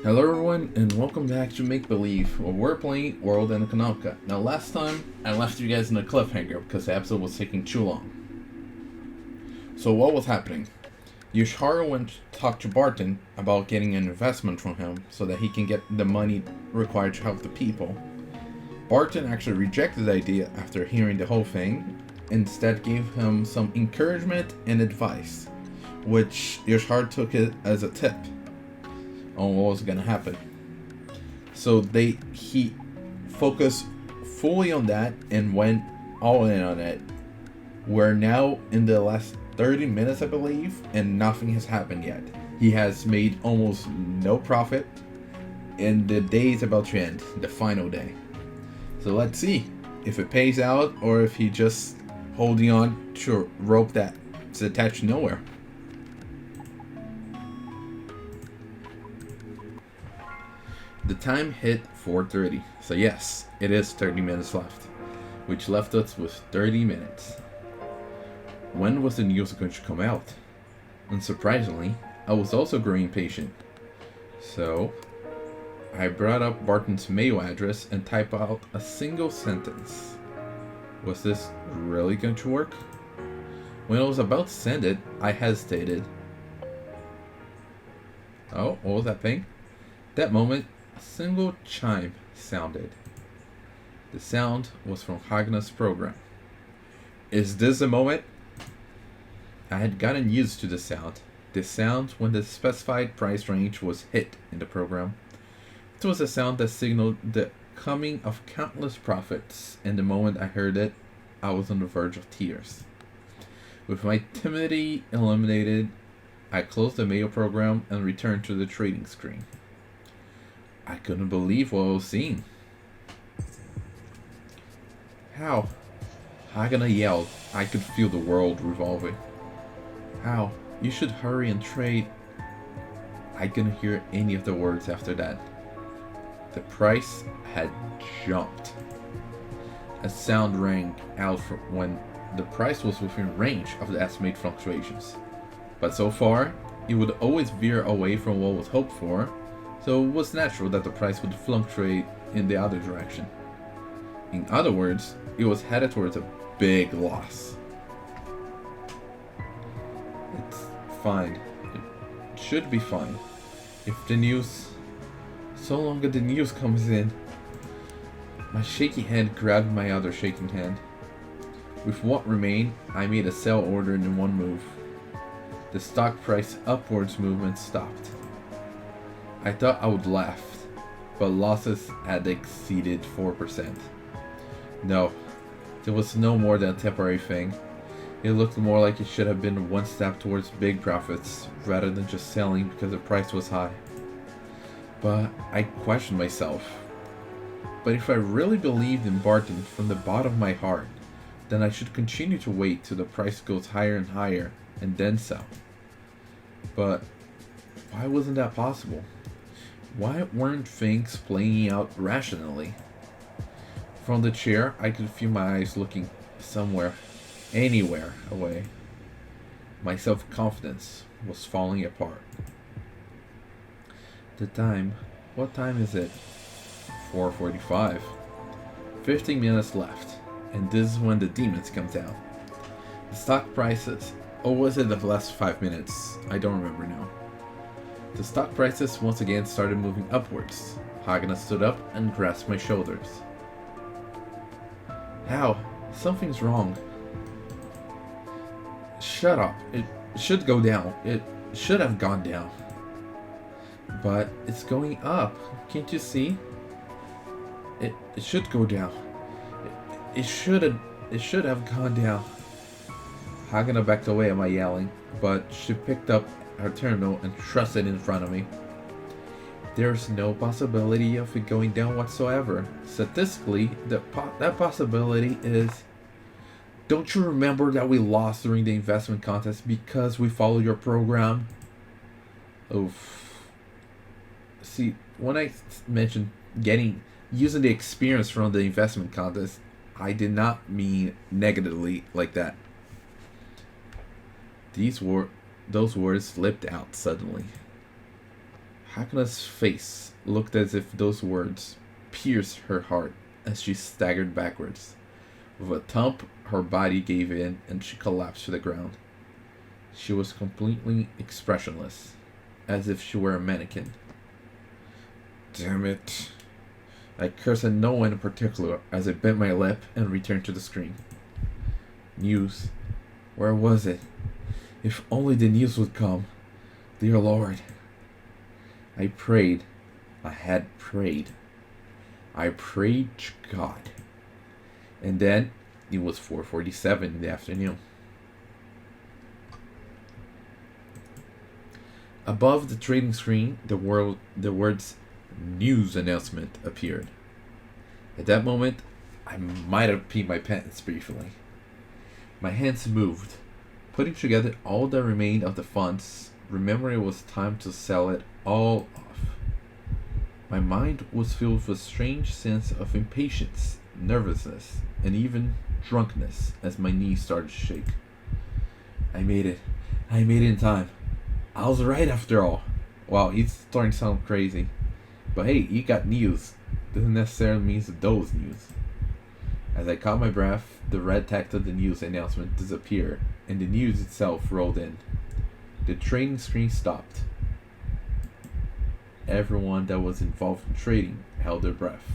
Hello everyone, and welcome back to Make Believe, where we're playing World and Economica. Now last time, I left you guys in a cliffhanger because the episode was taking too long. So what was happening? Yoshiharu went to talk to Barton about getting an investment from him so that he can get the money required to help the people. Barton actually rejected the idea after hearing the whole thing, instead gave him some encouragement and advice, which Yoshiharu took it as a tip on what was going to happen. So he focused fully on that and went all in on it. We're now in the last 30 minutes, I believe, and nothing has happened yet. He has made almost no profit, and the day is about to end, the final day. So let's see if it pays out or if he just holding on to a rope that's attached to nowhere. The time hit 4:30, so yes, it is 30 minutes left, which left us with 30 minutes. When was the news going to come out? Unsurprisingly, I was also growing impatient. So, I brought up Barton's mail address and typed out a single sentence. Was this really going to work? When I was about to send it, I hesitated. Oh, what was that thing? That moment, a single chime sounded. The sound was from Hagna's program. Is this the moment? I had gotten used to the sound. The sound when the specified price range was hit in the program. It was a sound that signaled the coming of countless profits, and the moment I heard it, I was on the verge of tears. With my timidity eliminated, I closed the mail program and returned to the trading screen. I couldn't believe what I was seeing. How? Hagana yelled. I could feel the world revolving. How? You should hurry and trade. I couldn't hear any of the words after that. The price had jumped. A sound rang out when the price was within range of the estimated fluctuations. But so far, it would always veer away from what was hoped for, so it was natural that the price would fluctuate in the other direction. In other words, it was headed towards a big loss. It's fine. It should be fine. If the news... So long as the news comes in. My shaky hand grabbed my other shaking hand. With what remained, I made a sell order in one move. The stock price upwards movement stopped. I thought I would laugh, but losses had exceeded 4%. No, it was no more than a temporary thing. It looked more like it should have been one step towards big profits, rather than just selling because the price was high. But I questioned myself. But if I really believed in Barton from the bottom of my heart, then I should continue to wait till the price goes higher and higher, and then sell. But why wasn't that possible? Why weren't things playing out rationally? From the chair, I could feel my eyes looking somewhere, anywhere away. My self-confidence was falling apart. The time. What time is it? 4:45. 15 minutes left, and this is when the demons comes out. The stock prices. Or was it the last 5 minutes? I don't remember now. The stock prices once again started moving upwards. Hagana stood up and grasped my shoulders. How? Something's wrong. Shut up. It should go down. It should have gone down. But it's going up. Can't you see? It should go down. It should have gone down. Hagana backed away at my yelling, but she picked up her terminal and thrust it in front of me. There's no possibility of it going down whatsoever. Statistically, that possibility is... Don't you remember that we lost during the investment contest because we followed your program? Oof. See, when I mentioned using the experience from the investment contest, I did not mean negatively like that. Those words slipped out suddenly. Hakuna's face looked as if those words pierced her heart as she staggered backwards. With a thump, her body gave in and she collapsed to the ground. She was completely expressionless, as if she were a mannequin. Damn it. I cursed at no one in particular as I bit my lip and returned to the screen. News. Where was it? If only the news would come. Dear Lord. I prayed. I had prayed. I prayed to God. And then it was 4:47 in the afternoon. Above the trading screen, the words news announcement appeared. At that moment, I might have peed my pants briefly. My hands moved, putting together all that remained of the funds, remembering it was time to sell it all off. My mind was filled with a strange sense of impatience, nervousness, and even drunkenness as my knees started to shake. I made it. I made it in time. I was right after all. Wow, he's starting to sound crazy. But hey, he got news. Doesn't necessarily mean those news. As I caught my breath, the red text of the news announcement disappeared, and the news itself rolled in. The trading screen stopped. Everyone that was involved in trading held their breath,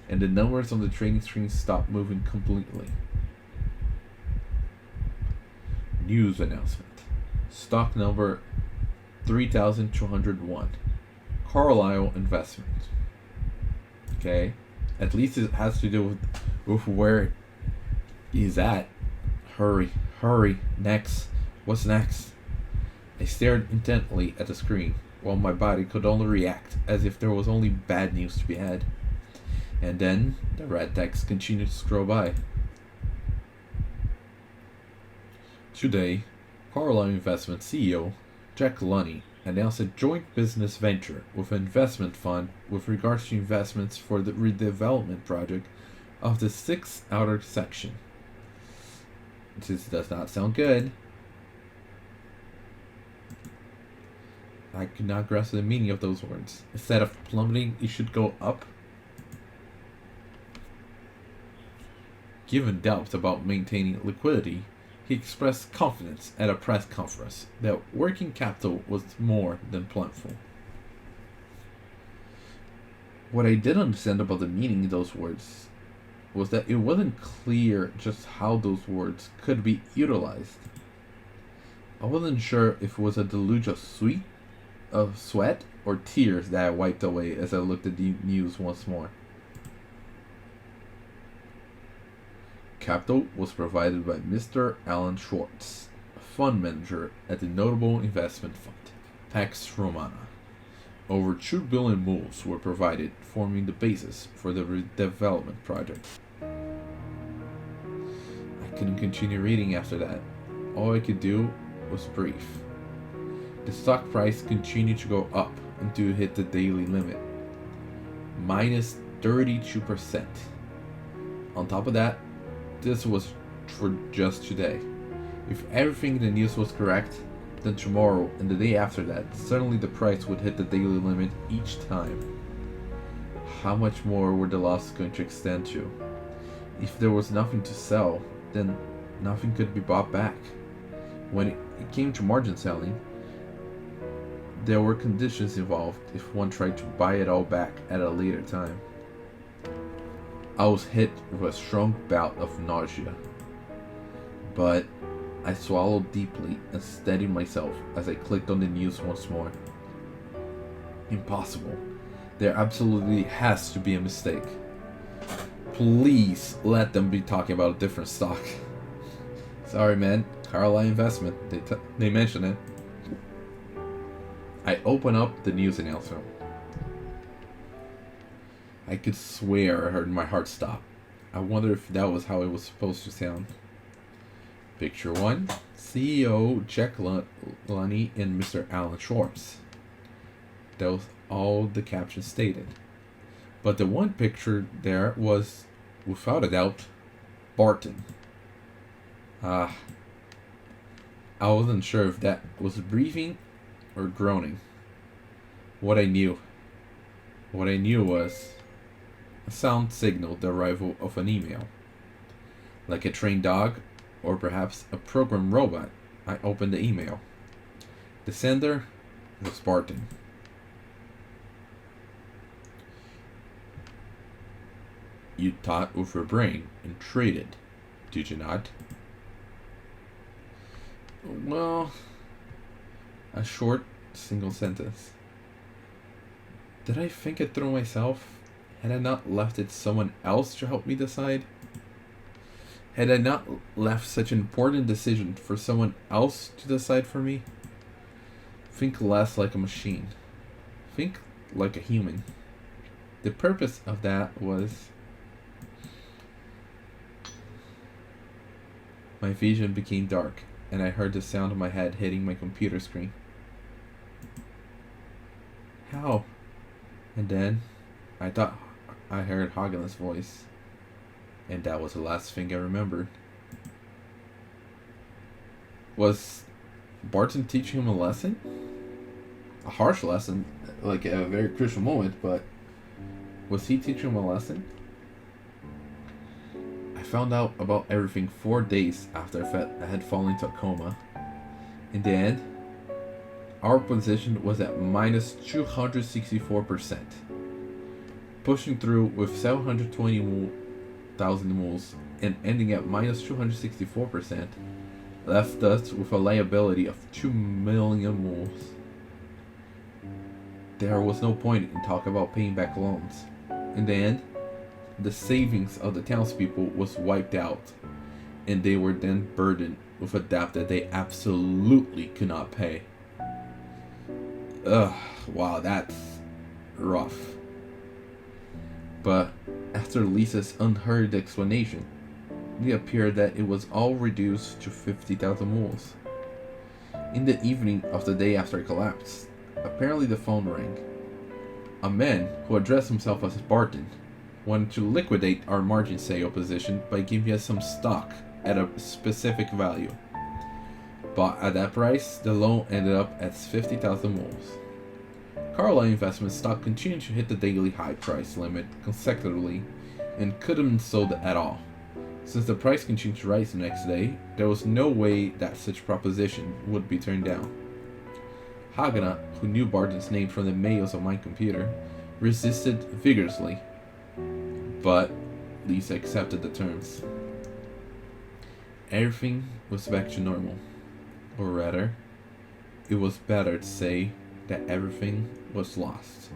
and the numbers on the trading screen stopped moving completely. News announcement. Stock number 3201. Carlisle Investment. Okay. At least it has to do with where he's at. Hurry. Next. What's next? I stared intently at the screen, while my body could only react as if there was only bad news to be had. And then the red text continued to scroll by. Today, Carlisle Investment CEO Jack Lunny announced a joint business venture with an investment fund with regards to investments for the redevelopment project of the 6th outer section. This does not sound good. I could not grasp the meaning of those words. Instead of plummeting, it should go up. Given doubts about maintaining liquidity, he expressed confidence at a press conference that working capital was more than plentiful. What I didn't understand about the meaning of those words was that it wasn't clear just how those words could be utilized. I wasn't sure if it was a deluge of sweat or tears that I wiped away as I looked at the news once more. Capital was provided by Mr. Alan Schwartz, a fund manager at the Notable Investment Fund, Pax Romana. Over 2 billion moves were provided, forming the basis for the redevelopment project. I couldn't continue reading after that. All I could do was breathe. The stock price continued to go up until it hit the daily limit, minus 32%. On top of that, this was for just today. If everything in the news was correct, then tomorrow and the day after that, suddenly the price would hit the daily limit each time. How much more were the losses going to extend to? If there was nothing to sell, then nothing could be bought back. When it came to margin selling, there were conditions involved if one tried to buy it all back at a later time. I was hit with a strong bout of nausea, but I swallowed deeply and steadied myself as I clicked on the news once more. Impossible. There absolutely has to be a mistake. Please let them be talking about a different stock. Sorry, man. Carlisle Investment. They mention it. I open up the news announcement. I could swear I heard my heart stop. I wonder if that was how it was supposed to sound. Picture 1. CEO Jack Lunny and Mr. Alan Schwartz. That was all the caption stated. But the one picture there was, without a doubt, Barton. I wasn't sure if that was breathing or groaning. What I knew. What I knew was a sound signaled the arrival of an email. Like a trained dog, or perhaps a programmed robot, I opened the email. The sender was Barton. You thought with your brain and traded, did you not? Well, a short, single sentence. Did I think it through myself? Had I not left it someone else to help me decide? Had I not left such an important decision for someone else to decide for me? Think less like a machine. Think like a human. The purpose of that was... My vision became dark, and I heard the sound of my head hitting my computer screen. How? And then, I thought I heard Hagena's voice, and that was the last thing I remembered. Was Barton teaching him a lesson? A harsh lesson, like a very crucial moment, but was he teaching him a lesson? I found out about everything 4 days after I had fallen into a coma. In the end, our position was at minus 264%. Pushing through with 720,000 moles and ending at minus 264% left us with a liability of 2 million moles. There was no point in talking about paying back loans. In the end, the savings of the townspeople was wiped out, and they were then burdened with a debt that they absolutely could not pay. Ugh, wow, that's rough. But after Lisa's unhurried explanation, it appeared that it was all reduced to 50,000 moles. In the evening of the day after it collapsed, apparently the phone rang. A man who addressed himself as Barton wanted to liquidate our margin sale position by giving us some stock at a specific value. But at that price, the loan ended up at 50,000 moles. Carlyle Investment stock continued to hit the daily high price limit consecutively and couldn't be sold at all. Since the price continued to rise the next day, there was no way that such proposition would be turned down. Hagena, who knew Barton's name from the mails on my computer, resisted vigorously, but Lisa accepted the terms. Everything was back to normal. Or rather, it was better to say that everything was lost.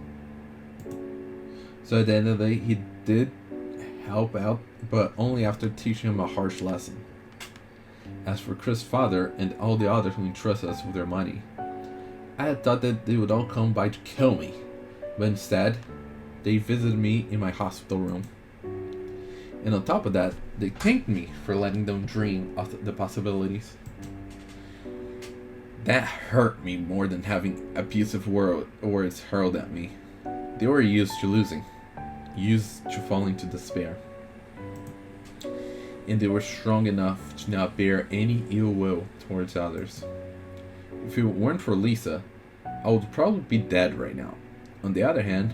So at the end of the day, he did help out, but only after teaching him a harsh lesson. As for Chris' father and all the others who entrusted us with their money, I had thought that they would all come by to kill me, but instead, they visited me in my hospital room. And on top of that, they thanked me for letting them dream of the possibilities. That hurt me more than having abusive words hurled at me. They were used to losing, used to falling to despair. And they were strong enough to not bear any ill will towards others. If it weren't for Lisa, I would probably be dead right now. On the other hand,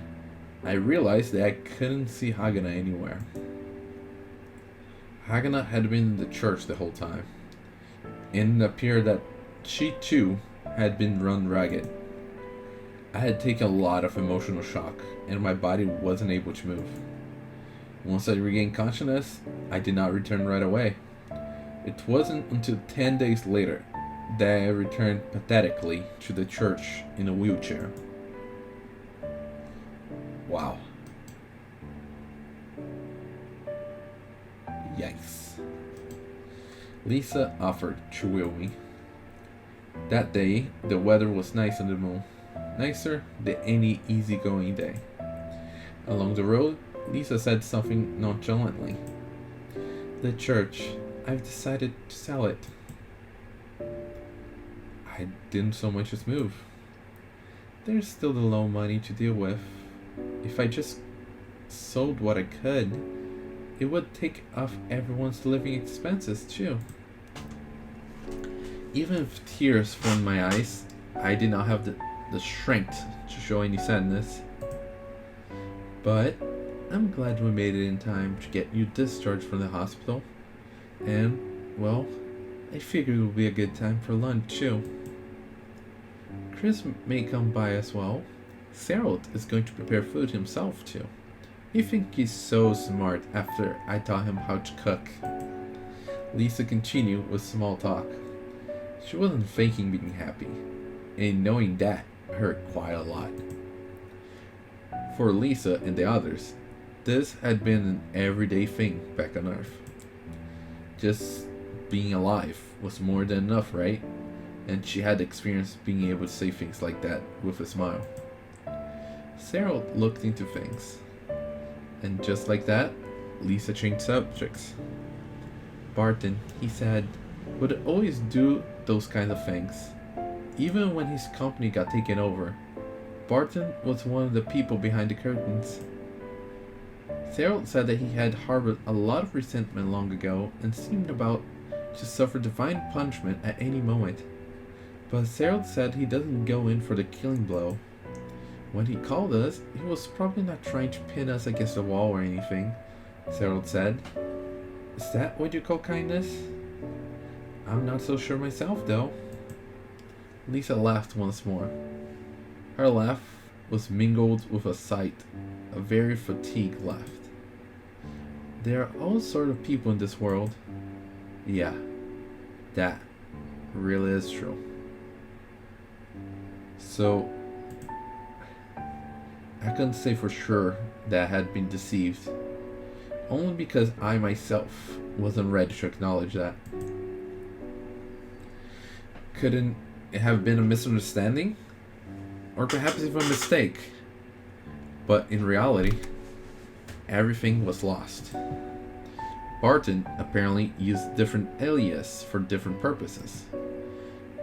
I realized that I couldn't see Hagena anywhere. Hagena had been in the church the whole time, and it appeared that she too had been run ragged. I had taken a lot of emotional shock, and my body wasn't able to move. Once I regained consciousness, I did not return right away. It wasn't until 10 days later that I returned pathetically to the church in a wheelchair. Wow. Yikes. Lisa offered to wheel me. That day, the weather was nice on the moon, nicer than any easygoing day. Along the road, Lisa said something nonchalantly. The church, I've decided to sell it. I didn't so much as move. There's still the loan money to deal with. If I just sold what I could, it would take off everyone's living expenses too. Even with tears from my eyes, I did not have the strength to show any sadness. But I'm glad we made it in time to get you discharged from the hospital. And, well, I figured it would be a good time for lunch too. Chris may come by as well. Sarah is going to prepare food himself too. You think he's so smart after I taught him how to cook. Lisa continued with small talk. She wasn't faking being happy, and knowing that hurt quite a lot. For Lisa and the others, this had been an everyday thing back on Earth. Just being alive was more than enough, right? And she had experience being able to say things like that with a smile. Sarah looked into things. And just like that, Lisa changed subjects. Barton, he said, would always do those kind of things. Even when his company got taken over, Barton was one of the people behind the curtains. Sarah said that he had harbored a lot of resentment long ago and seemed about to suffer divine punishment at any moment. But Sarah said he doesn't go in for the killing blow. When he called us, he was probably not trying to pin us against the wall or anything, Sarah said. Is that what you call kindness? I'm not so sure myself, though. Lisa laughed once more. Her laugh was mingled with a sigh, a very fatigued laugh. There are all sorts of people in this world. Yeah, that really is true. So, I couldn't say for sure that I had been deceived, only because I myself wasn't ready to acknowledge that. Couldn't it have been a misunderstanding? Or perhaps even a mistake? But in reality, everything was lost. Barton apparently used different aliases for different purposes.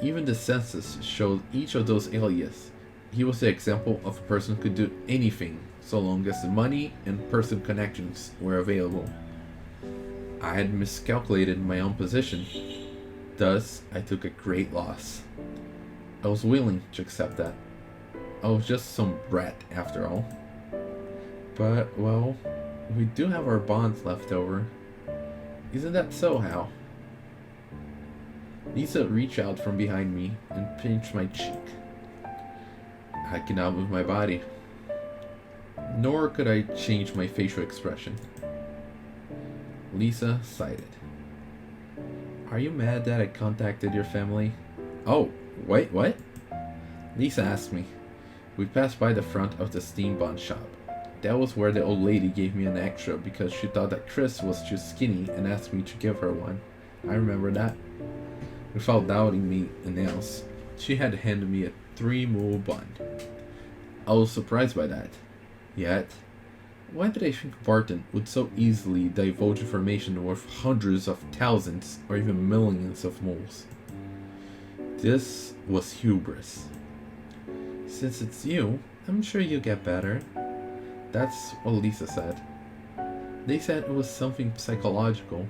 Even the census showed each of those aliases. He was the example of a person who could do anything so long as the money and personal connections were available. I had miscalculated my own position. Thus, I took a great loss. I was willing to accept that. I was just some brat after all. But, well, we do have our bonds left over. Isn't that so, Hal? Lisa reached out from behind me and pinched my cheek. I could not move my body, nor could I change my facial expression. Lisa sighed. Are you mad that I contacted your family? Oh, wait, what? Lisa asked me. We passed by the front of the steam bond shop. That was where the old lady gave me an extra because she thought that Chris was too skinny and asked me to give her one. I remember that. Without doubting me an ounce, she had handed me a 3-mule bond. I was surprised by that. Yet, why did I think Barton would so easily divulge information worth hundreds of thousands or even millions of moles? This was hubris. Since it's you, I'm sure you'll get better. That's what Lisa said. They said it was something psychological.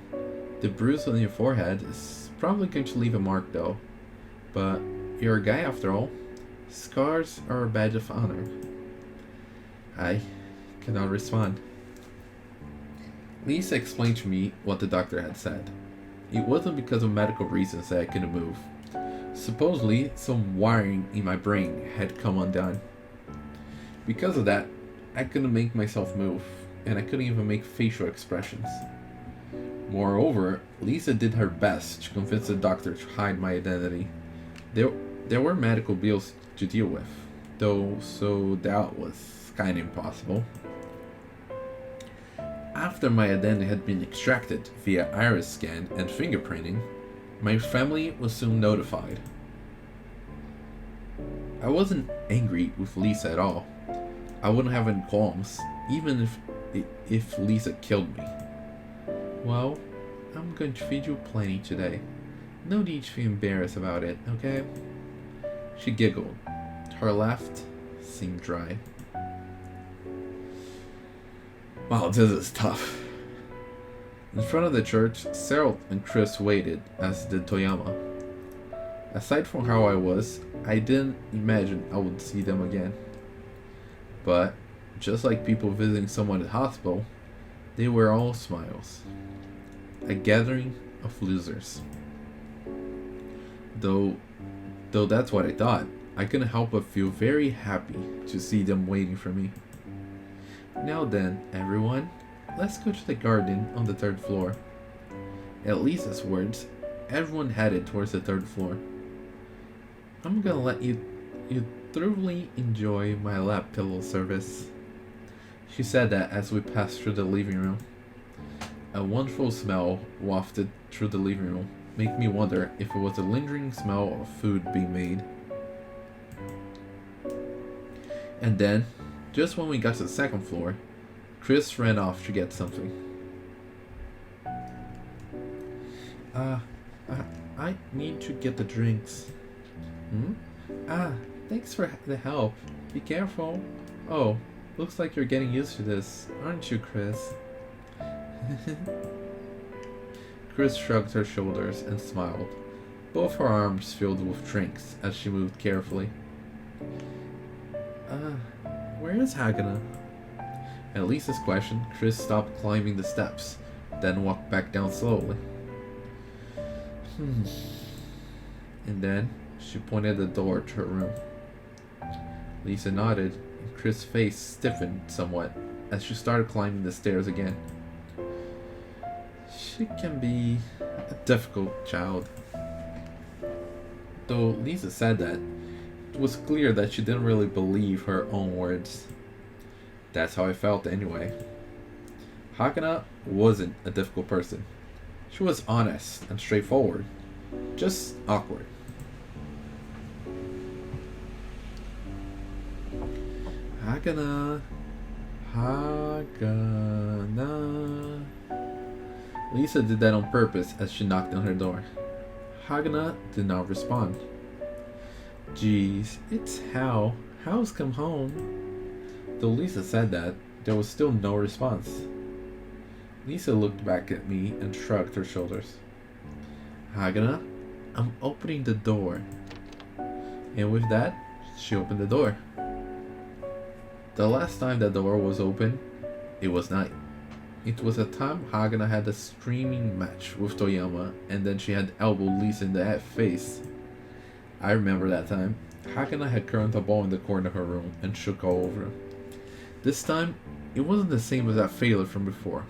The bruise on your forehead is probably going to leave a mark though. But you're a guy after all. Scars are a badge of honor. I cannot respond. Lisa explained to me what the doctor had said. It wasn't because of medical reasons that I couldn't move. Supposedly, some wiring in my brain had come undone. Because of that, I couldn't make myself move, and I couldn't even make facial expressions. Moreover, Lisa did her best to convince the doctor to hide my identity. There were medical bills to deal with, though, so that was kinda impossible. After my identity had been extracted via iris scan and fingerprinting, my family was soon notified. I wasn't angry with Lisa at all. I wouldn't have any qualms, even if Lisa killed me. Well, I'm going to feed you plenty today. No need to be embarrassed about it, okay? She giggled. Her laugh seemed dry. Wow, this is tough. In front of the church, Sarah and Chris waited, as did Toyama. Aside from how I was, I didn't imagine I would see them again. But, just like people visiting someone at hospital, they were all smiles. A gathering of losers. Though that's what I thought, I couldn't help but feel very happy to see them waiting for me. Now then, everyone, let's go to the garden on the third floor. At Lisa's words, everyone headed towards the third floor. I'm gonna let you thoroughly enjoy my lap pillow service. She said that as we passed through the living room. A wonderful smell wafted through the living room, making me wonder if it was a lingering smell of food being made. And then, just when we got to the second floor, Chris ran off to get something. I need to get the drinks. Thanks for the help. Be careful. Oh, looks like you're getting used to this, aren't you, Chris? Chris shrugged her shoulders and smiled, both her arms filled with drinks as she moved carefully. Where is Hagana? At Lisa's question, Chris stopped climbing the steps, then walked back down slowly. And then she pointed the door to her room. Lisa nodded, and Chris' face stiffened somewhat as she started climbing the stairs again. She can be a difficult child. Though Lisa said that, it was clear that she didn't really believe her own words. That's how I felt anyway. Hagana wasn't a difficult person. She was honest and straightforward, just awkward. Hagana. Lisa did that on purpose as she knocked on her door. Hagana did not respond. Geez, it's Hal. Hal's come home. Though Lisa said that, there was still no response. Lisa looked back at me and shrugged her shoulders. Hagana, I'm opening the door. And with that, she opened the door. The last time that door was open, it was night. It was a time Hagana had a screaming match with Toyama, and then she had elbowed Lisa in the face. I remember that time. Hagana had curled a ball in the corner of her room and shook all over. This time, it wasn't the same as that failure from before.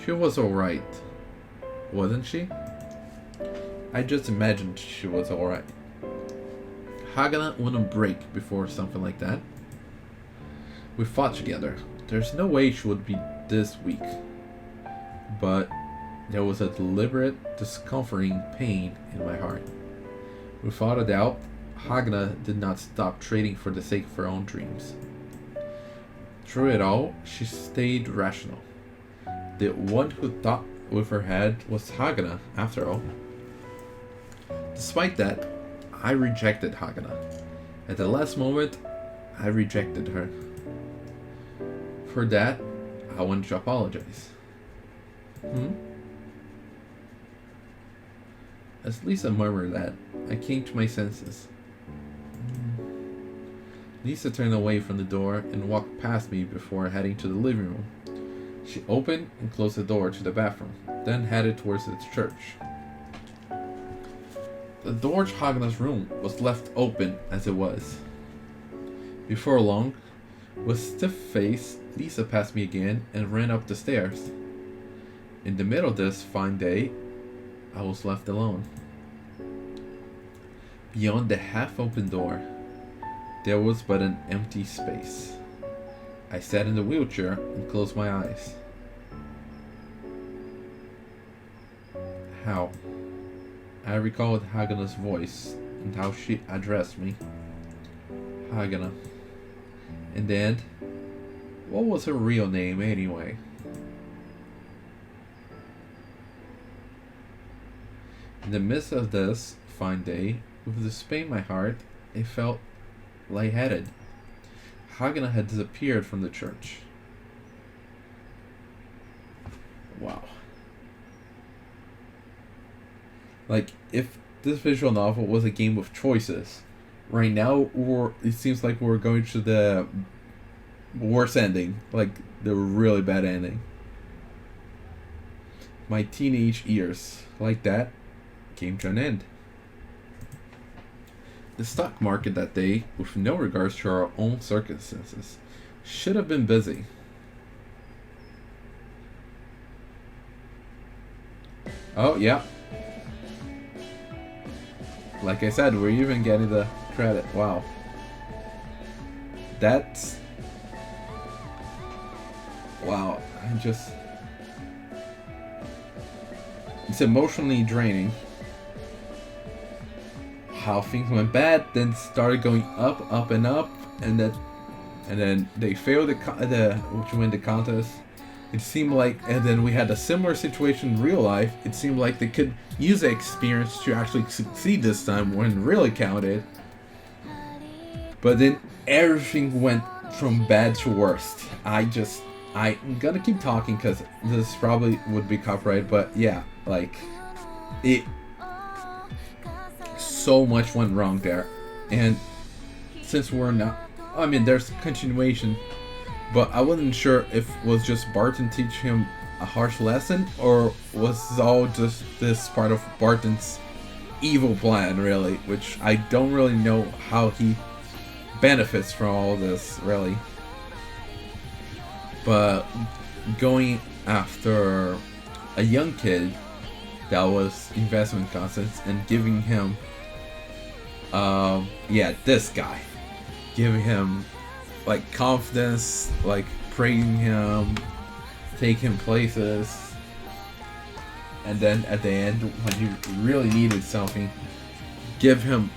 She was alright, wasn't she? I just imagined she was alright. Hagana wouldn't break before something like that. We fought together. There's no way she would be this weak. But there was a deliberate, discomforting pain in my heart. Without a doubt, Hagana did not stop trading for the sake of her own dreams. Through it all, she stayed rational. The one who thought with her head was Hagana, after all. Despite that, I rejected Hagana. At the last moment, I rejected her. For that, I wanted to apologize. As Lisa murmured that, I came to my senses. Lisa turned away from the door and walked past me before heading to the living room. She opened and closed the door to the bathroom, then headed towards the church. The door to Hagana's room was left open as it was. Before long, with stiff face, Lisa passed me again and ran up the stairs. In the middle of this fine day, I was left alone. Beyond the half-open door, there was but an empty space. I sat in the wheelchair and closed my eyes. How? I recalled Hagana's voice and how she addressed me. Hagana. In the end, what was her real name anyway? In the midst of this fine day, with this pain in my heart, I felt lightheaded. Hagana had disappeared from the church. Wow. Like, if this visual novel was a game of choices. Right now, it seems like we're going to the worst ending, like the really bad ending. My teenage years, like that, came to an end. The stock market that day, with no regards to our own circumstances, should have been busy. Oh, yeah. Like I said, we're even getting the credit. Wow. That's... Wow. It's emotionally draining. How things went bad, then started going up and up, and then they failed to win the contest. It seemed like, and then we had a similar situation in real life. It seemed like they could use the experience to actually succeed this time when it really counted. But then everything went from bad to worst. I'm gonna keep talking because this probably would be copyrighted, but yeah, like, so much went wrong there. And since we're not, I mean, there's continuation, but I wasn't sure if it was just Barton teaching him a harsh lesson, or was all just this part of Barton's evil plan, really, which I don't really know how he benefits from all this, really. But going after a young kid that was investment concepts and giving him, this guy, giving him like confidence, like praising him, take him places, and then at the end, when he really needed something, give him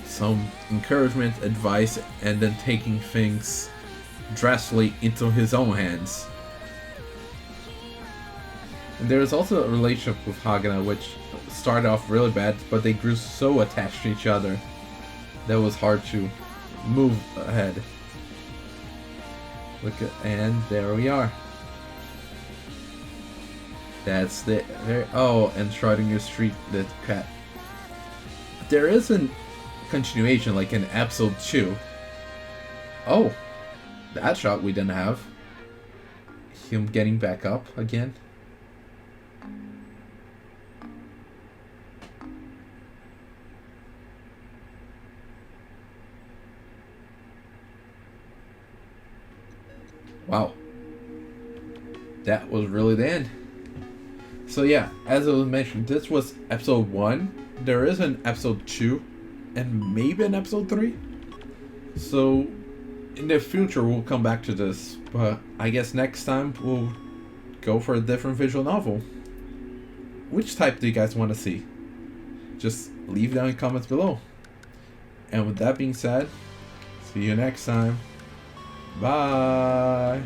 some encouragement, advice, and then taking things drastically into his own hands. And there is also a relationship with Hagana which started off really bad, but they grew so attached to each other that it was hard to move ahead. And there we are. That's the and Schrödinger Street, the cat. There is a continuation, like in episode 2. Oh, that shot we didn't have. Him getting back up again. Wow. That was really the end. So yeah, as I was mentioning, this was episode 1. There is an episode 2 and maybe an episode 3. So in the future we'll come back to this, but I guess next time we'll go for a different visual novel. Which type do you guys want to see? Just leave down in the comments below. And with that being said, see you next time. Bye.